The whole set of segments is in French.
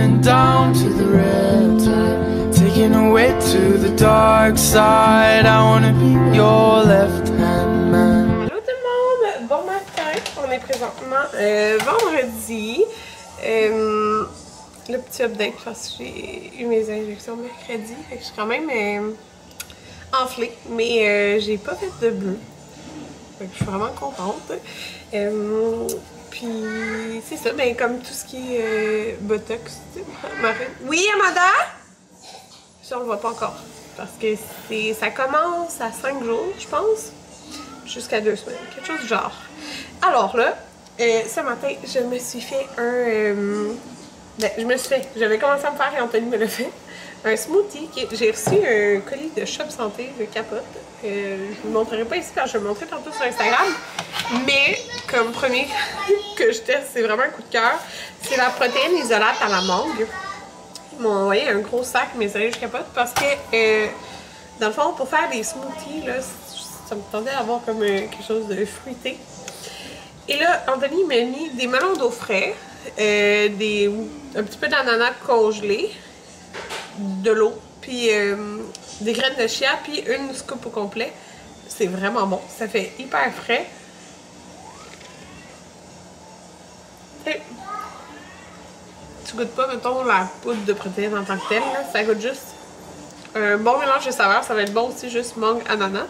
going down to the red tide, taking away to the dark side. I wanna be your left hand man. Allô tout le monde, bon matin. On est présentement vendredi. Le petit update parce que j'ai eu mes injections mercredi. Fait que je suis quand même enflée, mais j'ai pas fait de bleu. Fait que je suis vraiment contente. Puis c'est ça, mais comme tout ce qui est botox. Oui, Amanda? Ça on le voit pas encore. Parce que ça commence à 5 jours, je pense. Jusqu'à 2 semaines, quelque chose du genre. Alors là, ce matin, je me suis fait j'avais commencé à me faire et Anthony me l'a fait. Un smoothie. J'ai reçu un colis de Shop Santé, je capote. Je vous le montrerai pas ici parce que je vais le montrer tantôt sur Instagram. Mais comme premier que je teste, c'est vraiment un coup de cœur. C'est la protéine isolate à la mangue. Ils m'ont envoyé un gros sac, mais sérieux, je capote parce que dans le fond, pour faire des smoothies, là, ça me tentait d'avoir comme quelque chose de fruité. Et là, Anthony m'a mis des melons d'eau frais, un petit peu d'ananas congelé, de l'eau, puis des graines de chia, puis une scoop au complet. C'est vraiment bon. Ça fait hyper frais. Et tu goûtes pas, mettons, la poudre de protéines en tant que telle. Là. Ça goûte juste un bon mélange de saveurs. Ça va être bon aussi, juste mangue, ananas.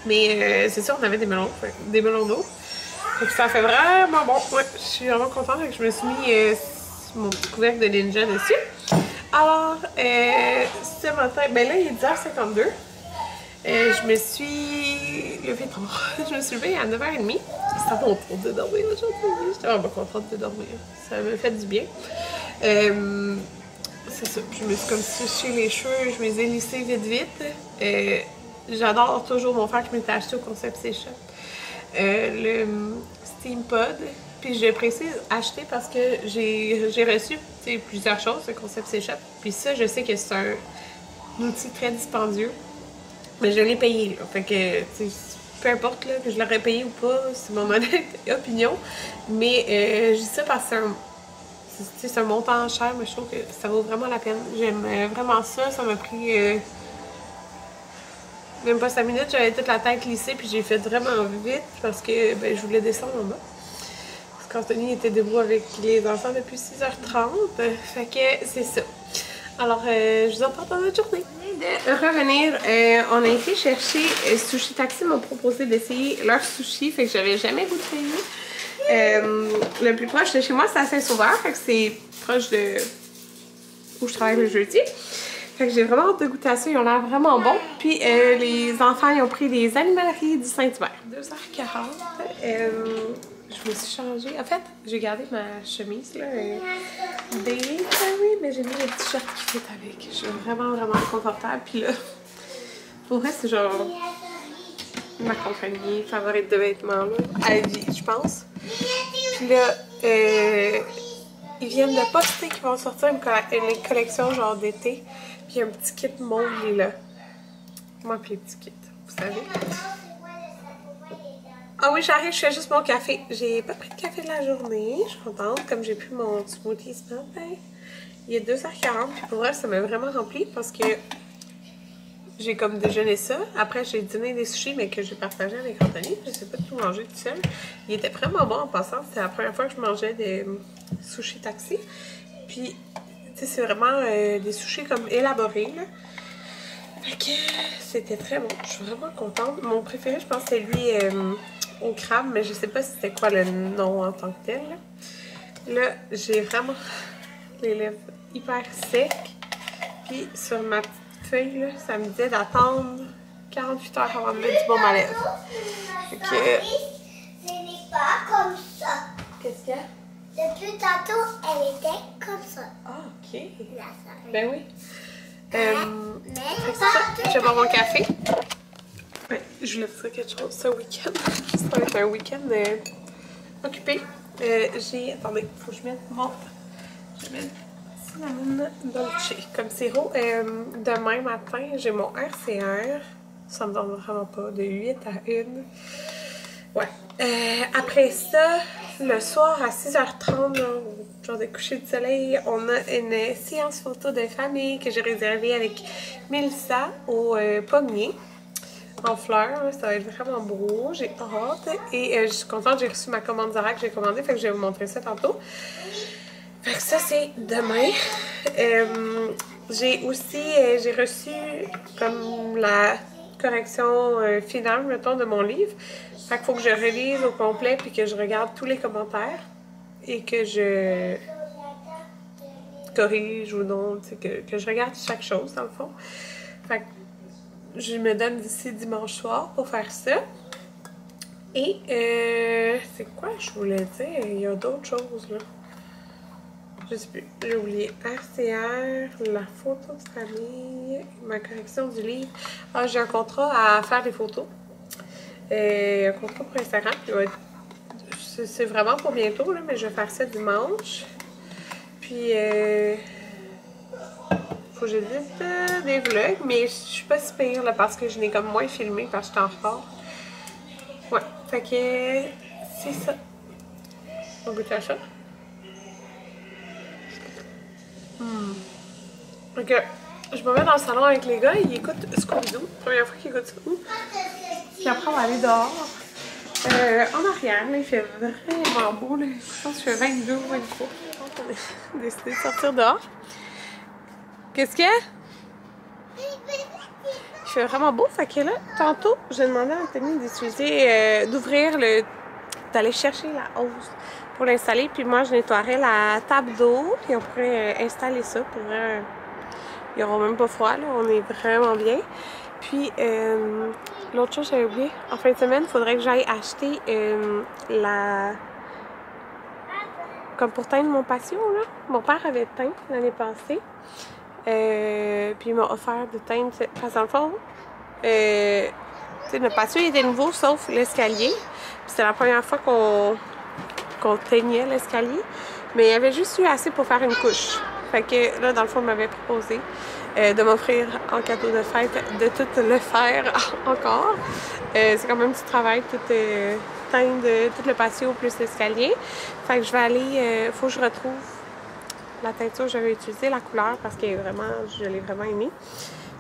Mais c'est sûr, on avait des melons d'eau. Donc ça fait vraiment bon. Ouais, je suis vraiment contente que je me suis mis mon petit couvercle de Ninja dessus. Alors, ce matin, ben là, il est 10h52. Je me suis levée tard. Je me suis levée à 9h30. C'était mon tour de dormir aujourd'hui. J'étais vraiment contente de dormir. Ça me fait du bien. C'est ça. Je me suis comme séché les cheveux. Je les ai lissés vite. J'adore toujours mon frère qui m'était acheté au Concept Shop. Le Steam Pod. Puis je précise acheter parce que j'ai reçu plusieurs choses de Concept Shop. Puis ça, je sais que c'est un outil très dispendieux. Mais je l'ai payé, là. Fait que, peu importe là, que je l'aurais payé ou pas, c'est mon honnête opinion. Mais je dis ça parce que c'est un montant cher, mais je trouve que ça vaut vraiment la peine. J'aime vraiment ça. Ça m'a pris même pas 5 minutes. J'avais toute la tête lissée, puis j'ai fait vraiment vite parce que ben, je voulais descendre en bas. Parce qu'Anthony était debout avec les enfants depuis 6h30. Fait que c'est ça. Alors, je vous entends dans notre journée. De revenir, on a été chercher Sushi Taxi m'a proposé d'essayer leur sushi, fait que j'avais jamais goûté. Le plus proche de chez moi, c'est à Saint-Sauveur, fait que c'est proche de où je travaille le jeudi. Fait que j'ai vraiment hâte de goûter à ça, ils ont l'air vraiment bons. Puis les enfants, ils ont pris les animaleries du Saint-Hubert. 2h40. Je me suis changée. En fait, j'ai gardé ma chemise, là, Daily, oui, mais j'ai mis le t-shirt qui fit avec. Je suis vraiment confortable. Puis là, pour vrai, c'est genre ma compagnie favorite de vêtements, là, à vie, je pense. Puis là, ils viennent de poster qu'ils vont sortir une collection genre d'été. Puis il y a un petit kit mauve là. Comment appeler petit kit, vous savez? Ah oui, j'arrive, je fais juste mon café. J'ai pas pris de café de la journée. Je suis contente, comme j'ai pris mon smoothie ce matin. Il est 2h40, puis pour vrai, ça m'a vraiment rempli parce que j'ai comme déjeuné ça. Après, j'ai dîné des sushis, mais que j'ai partagé avec Anthony. Je sais pas tout manger tout seul. Il était vraiment bon en passant. C'était la première fois que je mangeais des sushis taxi. Puis, tu sais, c'est vraiment des sushis comme élaborés, là. Fait que c'était très bon. Je suis vraiment contente. Mon préféré, je pense, c'est lui au crabe, mais je sais pas si c'était quoi le nom en tant que tel. Là, j'ai vraiment les lèvres hyper secs. Puis sur ma petite feuille, là, ça me disait d'attendre 48 heures avant de mettre du baume à lèvres. Fait que... Ce n'est pas comme ça. Qu'est-ce qu'il y a? Depuis tantôt, elle était comme ça. Ah, ok. Là, Ben oui. mais Je vais boire mon café. Ouais, je voulais vous dire quelque chose ce week-end. Ça va être un week-end occupé. Attendez, faut que je mette je vais mettre cinnamon dolce comme sirop. Demain matin, j'ai mon RCR. Ça me donne vraiment pas de 8 à 1. Ouais. Après ça, le soir à 6h30, genre de coucher de soleil, on a une séance photo de famille que j'ai réservée avec Mélissa au pommier en fleurs. Ça va être vraiment beau, j'ai hâte. Et je suis contente, j'ai reçu ma commande Zara que j'ai commandée, fait que je vais vous montrer ça tantôt. Fait que ça, c'est demain. J'ai aussi j'ai reçu comme la correction finale, mettons, de mon livre. Fait qu'il faut que je relise au complet puis que je regarde tous les commentaires et que je corrige ou non, que je regarde chaque chose dans le fond. Fait que je me donne d'ici dimanche soir pour faire ça. Et c'est quoi je voulais dire? Il y a d'autres choses là. Je sais plus, j'ai oublié. RCR, la photo de famille, ma correction du livre. Ah, j'ai un contrat à faire des photos. Un contrat pour Instagram. C'est vraiment pour bientôt, là, mais je vais faire ça dimanche. Puis, faut que j'édite des vlogs, mais je suis pas si pire là, parce que je n'ai comme moins filmé parce que j'étais en retard. Ouais, fait que c'est ça. On goûte à ça. Donc, je me mets dans le salon avec les gars, ils écoutent Scooby-Doo. Première fois qu'ils écoutent ça. Puis après, on va aller dehors. En arrière, là, il fait vraiment beau. Là. Je pense qu'il fait 22 ou 23. Donc, on a décidé de sortir dehors. Qu'est-ce qu'il y a? Il fait vraiment beau. Fait que là, tantôt, j'ai demandé à Anthony d'utiliser, d'ouvrir le. D'aller chercher la hausse pour l'installer. Puis moi, je nettoierai la table d'eau. Puis on pourrait installer ça pour. Ils n'auront même pas froid, là. On est vraiment bien. Puis, l'autre chose, j'avais oublié. En fin de semaine, il faudrait que j'aille acheter la... Comme pour teindre mon patio, là. Mon père avait teint l'année passée. Puis il m'a offert de teindre... Parce que dans le fond, le patio il était nouveau, sauf l'escalier. Puis c'était la première fois qu'on teignait l'escalier. Mais il y avait juste eu assez pour faire une couche. Fait que là, dans le fond, il m'avait proposé de m'offrir en cadeau de fête de tout le faire encore. C'est quand même du travail, tout teindre tout le patio plus l'escalier. Fait que je vais aller, faut que je retrouve la teinture que j'avais utilisée, la couleur, parce que vraiment, je l'ai vraiment aimée.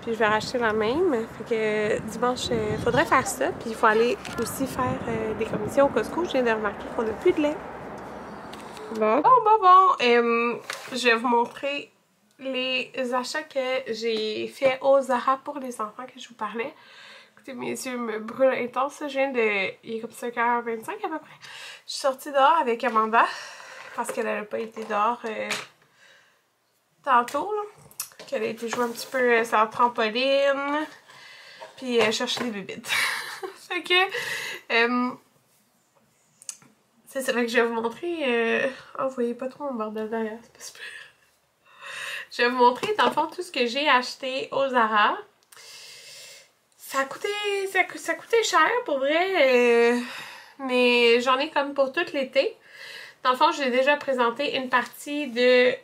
Puis je vais racheter la même. Fait que dimanche, il faudrait faire ça. Puis il faut aller aussi faire des commissions au Costco. Je viens de remarquer qu'on n'a plus de lait. Bon. Je vais vous montrer les achats que j'ai fait au Zara pour les enfants que je vous parlais. Écoutez, mes yeux me brûlent intense. Je viens de... Il est comme 5h25 à peu près. Je suis sortie dehors avec Amanda parce qu'elle n'avait pas été dehors tantôt. Qu'elle a été jouer un petit peu sur la trampoline. Puis chercher des bébites. Fait que... c'est vrai que je vais vous montrer... Oh, vous voyez pas trop mon bordel derrière, c'est pas super. Je vais vous montrer, dans le fond, tout ce que j'ai acheté au Zara. Ça a coûté cher, pour vrai. Mais j'en ai comme pour tout l'été. Dans le fond, j'ai déjà présenté une partie de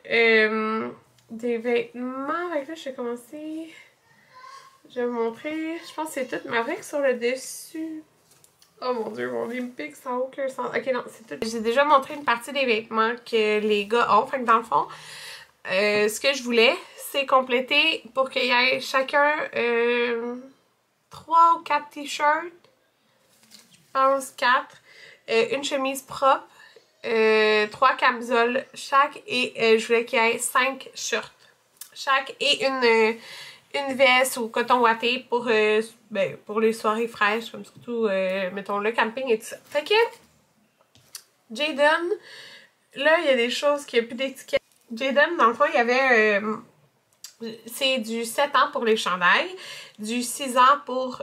des vêtements. Avec là, je vais commencer... Je vais vous montrer... Je pense que c'est tout. Mais avec sur le dessus... Oh mon dieu, mon Olympique, ça n'a aucun sens. Ok, non, c'est tout. J'ai déjà montré une partie des vêtements que les gars ont. Fait que dans le fond, ce que je voulais, c'est compléter pour qu'il y ait chacun 3 ou 4 t-shirts. Je pense 4. Une chemise propre. 3 camisoles chaque. Et je voulais qu'il y ait 5 shirts chaque. Et une veste ou coton ouaté pour les soirées fraîches, comme surtout, mettons, le camping et tout ça. Fait que, Jayden, là, il y a des choses qui n'ont plus d'étiquette. Jayden, dans le fond, il y avait, c'est du 7 ans pour les chandails, du 6 ans pour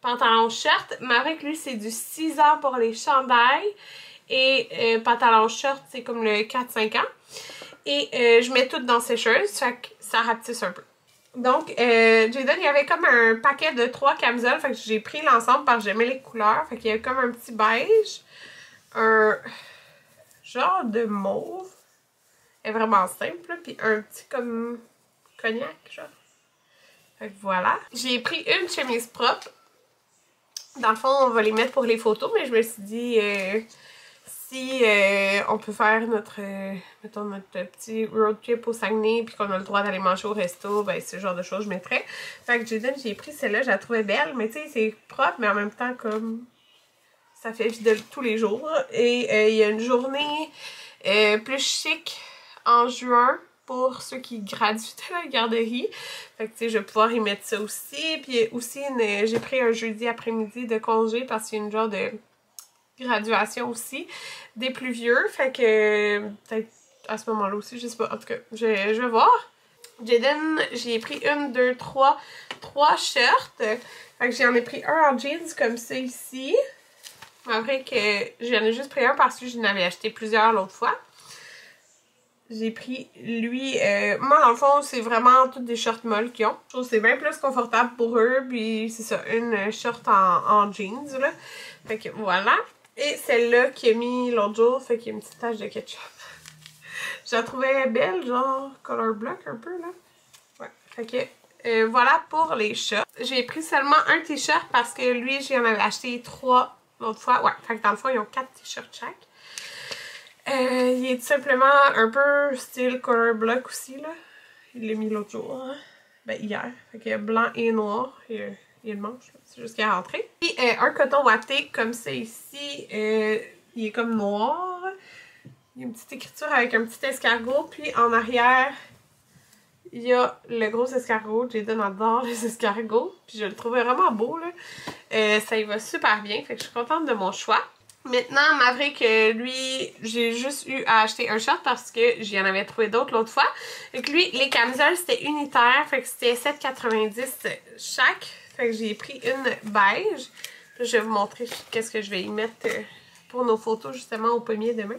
pantalon shirt. Maverick, lui, c'est du 6 ans pour les chandails et pantalon shirt, c'est comme le 4-5 ans. Et je mets tout dans sécheuse, fait que ça rapetisse un peu. Donc, Jayden, il y avait comme un paquet de 3 camisoles, fait que j'ai pris l'ensemble parce que j'aimais les couleurs. Fait qu'il y avait comme un petit beige, un genre de mauve, est vraiment simple, puis un petit comme cognac, genre. Fait que voilà. J'ai pris une chemise propre. Dans le fond, on va les mettre pour les photos, mais je me suis dit... si on peut faire notre, mettons, notre petit road trip au Saguenay puis qu'on a le droit d'aller manger au resto, ben c'est ce genre de choses que je mettrais. Fait que j'ai pris celle-là, je la trouvais belle, mais tu sais, c'est propre, mais en même temps, comme ça fait de tous les jours. Et il y a une journée plus chic en juin pour ceux qui graduent de la garderie. Fait que tu sais, je vais pouvoir y mettre ça aussi. Puis aussi, j'ai pris un jeudi après-midi de congé parce qu'il y a une genre de graduation aussi des plus vieux. Fait que peut-être à ce moment-là aussi, je sais pas. En tout cas, je vais voir. Jaden, j'ai pris une, deux, trois shirts. Fait que j'en ai pris un en jeans comme ça ici. Après que j'en ai juste pris un parce que j'en avais acheté plusieurs l'autre fois. J'ai pris lui, moi dans le fond c'est vraiment toutes des shorts molles qu'ils ont. Je trouve que c'est bien plus confortable pour eux, puis c'est ça, une short en jeans là. Fait que voilà. Et celle-là qui a mis l'autre jour, fait qu'il y a une petite tache de ketchup. Je la trouvais belle, genre color block un peu là. Ouais, fait que voilà pour les shorts. J'ai pris seulement un t-shirt parce que lui j'en avais acheté 3 l'autre fois. Ouais, fait que dans le fond ils ont 4 t-shirts chaque. Il est tout simplement un peu style color block aussi, là. Il l'a mis l'autre jour, hein? Ben hier. Fait qu'il y a blanc et noir. Il y a le manche, là. C'est juste qu'il est rentré. Puis un coton watté comme ça ici. Il est comme noir. Il y a une petite écriture avec un petit escargot. Puis en arrière, il y a le gros escargot. Jaden adore les escargots. Puis je le trouvais vraiment beau, là. Ça y va super bien. Fait que je suis contente de mon choix. Maintenant, Maverick, lui, j'ai juste eu à acheter un short parce que j'en avais trouvé d'autres l'autre fois. Fait que lui, les camisoles, c'était unitaire. Fait que c'était 7,90 chaque. Fait que j'ai pris une beige. Puis je vais vous montrer qu'est-ce que je vais y mettre pour nos photos, justement, au pommier demain.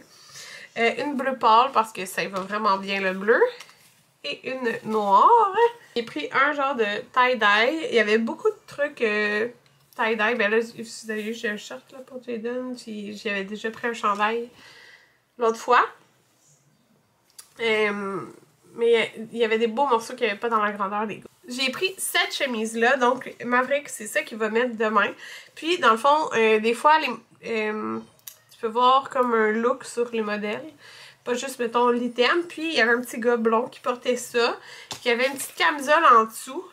Une bleu pâle parce que ça y va vraiment bien le bleu. Et une noire. J'ai pris un genre de tie-dye. Il y avait beaucoup de trucs... tie-dye, ben là, vous avez vu, j'ai un short là pour Jaden, j'avais déjà pris un chandail l'autre fois. Mais il y avait des beaux morceaux qu'il n'y avait pas dans la grandeur des gars. J'ai pris cette chemise-là, donc Maverick, c'est ça qu'il va mettre demain. Puis, dans le fond, des fois, tu peux voir comme un look sur les modèles. Pas juste, mettons, l'item. Puis, il y avait un petit gars blond qui portait ça, qui avait une petite camisole en dessous.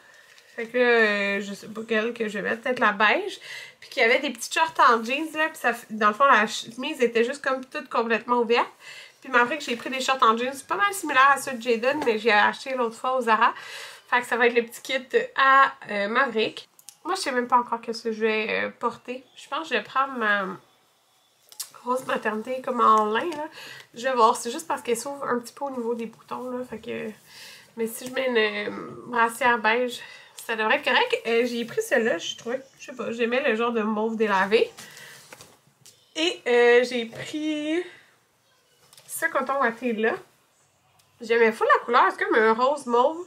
Fait que là, je sais pas quelle que je vais mettre, peut-être la beige. Puis qu'il y avait des petites shorts en jeans, là. Puis ça, dans le fond, la chemise était juste comme toute complètement ouverte. Puis Maverick, j'ai pris des shorts en jeans pas mal similaires à ceux de Jaden, mais j'ai acheté l'autre fois au Zara. Fait que ça va être le petit kit à Maverick. Moi, je sais même pas encore ce que je vais porter. Je pense que je vais prendre ma grosse maternité comme en lin, là. Je vais voir. C'est juste parce qu'elle s'ouvre un petit peu au niveau des boutons, là. Fait que... Mais si je mets une brassière beige... Ça devrait être correct. J'ai pris celle-là, je trouvais, je sais pas, j'aimais le genre de mauve délavé. Et j'ai pris ce coton watté là. J'aimais full la couleur, c'est comme un rose mauve.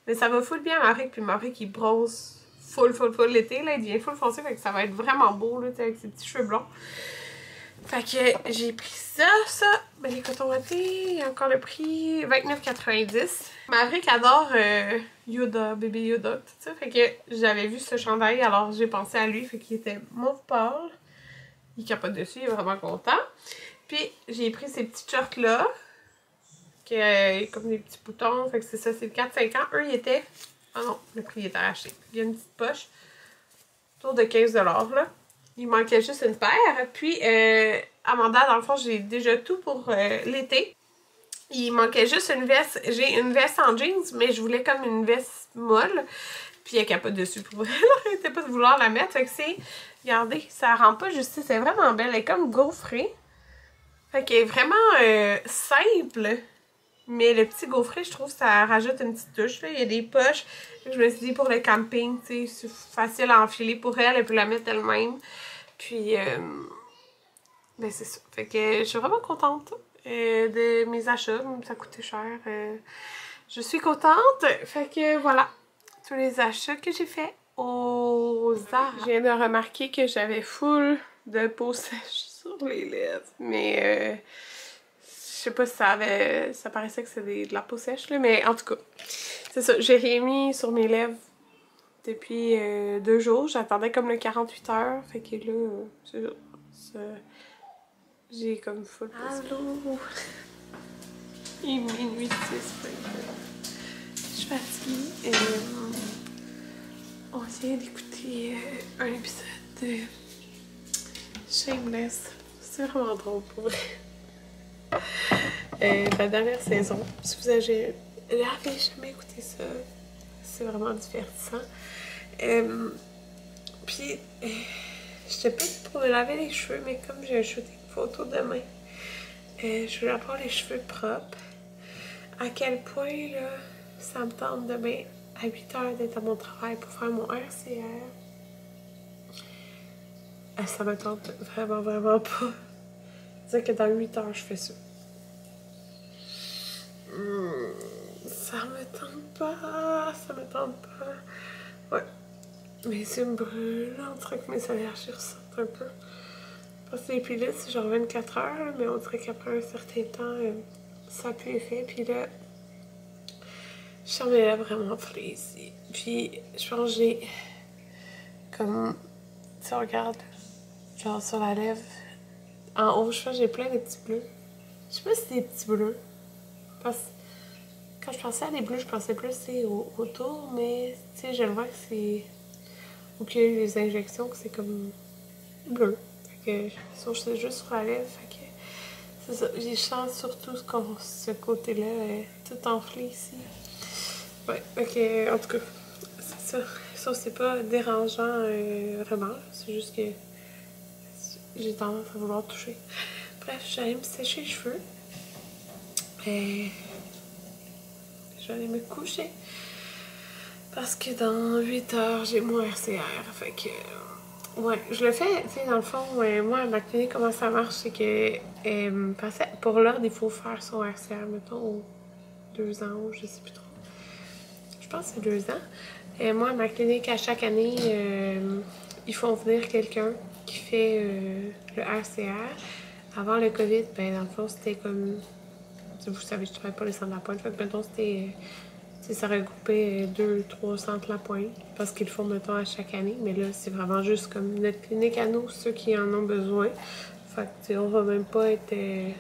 Mais ça va full bien à Maverick, puis Maverick il bronze full l'été, là, il devient full foncé, fait que ça va être vraiment beau, là, avec ses petits cheveux blonds. Fait que j'ai pris ça. Ben les cotons wattés, il y a encore le prix 29,90. Maverick adore Yoda, bébé Yoda, tout ça. Fait que j'avais vu ce chandail, alors j'ai pensé à lui. Fait qu'il était mauve pâle. Il capote dessus, il est vraiment content. Puis j'ai pris ces petits shorts là, qui comme des petits boutons. Fait que c'est ça, c'est 4-5 ans. Eux, ils étaient... Ah non, le prix est arraché. Il y a une petite poche, autour de 15$ là. Il manquait juste une paire. Puis, Amanda, dans le fond, j'ai déjà tout pour l'été. Il manquait juste une veste. J'ai une veste en jeans, mais je voulais comme une veste molle. Puis, elle capote dessus pour elle. Elle n'arrêtait pas de vouloir la mettre. Fait que c'est... Regardez, ça rend pas justice. C'est vraiment belle. Elle est comme gaufrée. Fait qu'elle est vraiment simple. Mais le petit gaufré, je trouve, ça rajoute une petite touche. Là. Il y a des poches. Je me suis dit, pour le camping, tu sais, c'est facile à enfiler pour elle. Elle peut la mettre elle-même. Puis, ben c'est ça. Fait que je suis vraiment contente de mes achats. Ça a coûté cher. Je suis contente. Fait que voilà, tous les achats que j'ai fait au Zara. Je viens de remarquer que j'avais full de peau sèche sur les lèvres. Mais, je sais pas si ça paraissait que c'était de la peau sèche, là. Mais en tout cas, c'est ça. J'ai rien mis sur mes lèvres depuis 2 jours. J'attendais comme le 48 heures. Fait que là, c'est ça. J'ai comme full. Allô! Il est minuit 6, je suis fatiguée. On vient d'écouter un épisode de Shameless. C'est vraiment drôle pour vrai. La dernière saison, si vous avez jamais écouté ça, c'est vraiment divertissant. Puis, j'étais peut-être pour me laver les cheveux, mais comme j'ai ajouté une photo demain, je voulais avoir les cheveux propres. À quel point, là, ça me tente demain à 8 h d'être à mon travail pour faire mon RCR. Ça me tente vraiment, vraiment pas. C'est-à-dire que dans 8 h, je fais ça. Ça me tente pas, ça me tente pas. Ouais. Mes yeux me brûlent, on dirait que mes allergies ressortent un peu. Parce que les pilules, c'est genre 24 heures, mais on dirait qu'après un certain temps, ça a plus effet. Puis là, je sens mes lèvres vraiment enflées ici. Puis je pense que j'ai comme, si on regarde, genre sur la lèvre, en haut, je pense que j'ai plein de petits bleus. Je sais pas si c'est des petits bleus. Parce que quand je pensais à des bleus, je pensais plus autour, mais tu sais, je le vois que c'est. Ou qu'il y a eu les injections, que c'est comme bleu. Fait que c'est juste sur la lèvre. Fait que c'est ça. Je sens surtout ce côté-là, tout enflé ici. Ouais, ok, en tout cas, c'est ça. Ça, c'est pas dérangeant vraiment. C'est juste que j'ai tendance à vouloir toucher. Bref, j'allais me sécher les cheveux. Je vais aller me coucher. Parce que dans 8 h, j'ai mon RCR. Fait que. Ouais, je le fais, tu sais, dans le fond, moi, à ma clinique, comment ça marche, c'est que pour l'ordre, il faut faire son RCR, mettons, aux 2 ans, ou je sais plus trop. Je pense que c'est 2 ans. Moi, à ma clinique, à chaque année, ils font venir quelqu'un qui fait le RCR. Avant le COVID, ben, dans le fond, c'était comme. Vous savez, je travaille pas le centre de la pointe. Fait que, mettons, c'était. Ça regroupait 2-3 centres La Pointe parce qu'ils le font, mettons, à chaque année. Mais là, c'est vraiment juste comme notre clinique à nous, ceux qui en ont besoin. Fait que, on va même pas être. Je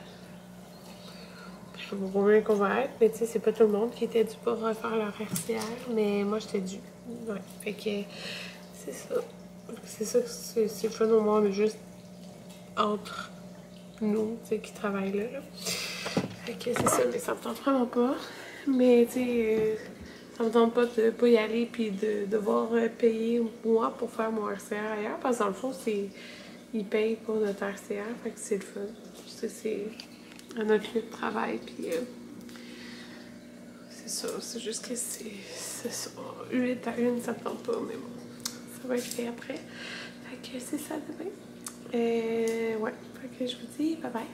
sais pas combien qu'on va être, mais tu sais, c'est pas tout le monde qui était dû pour refaire leur RCR. Mais moi, j'étais dû. Ouais. Fait que, c'est ça. C'est ça que c'est fun au moins, mais juste entre nous, tu sais, qui travaillent là. Fait que c'est ça, mais ça me tente vraiment pas. Mais tu sais, ça me tente pas de pas y aller puis de devoir payer moi pour faire mon RCR ailleurs. Parce que dans le fond, ils payent pour notre RCR, fait que c'est le fun. C'est à notre lieu de travail, puis c'est ça. C'est juste que c'est ça. 8 à 1, ça me tente pas, mais bon, ça va être fait après. Fait que c'est ça demain. Ouais, fait que je vous dis bye bye.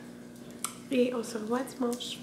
Et on se revoit dimanche.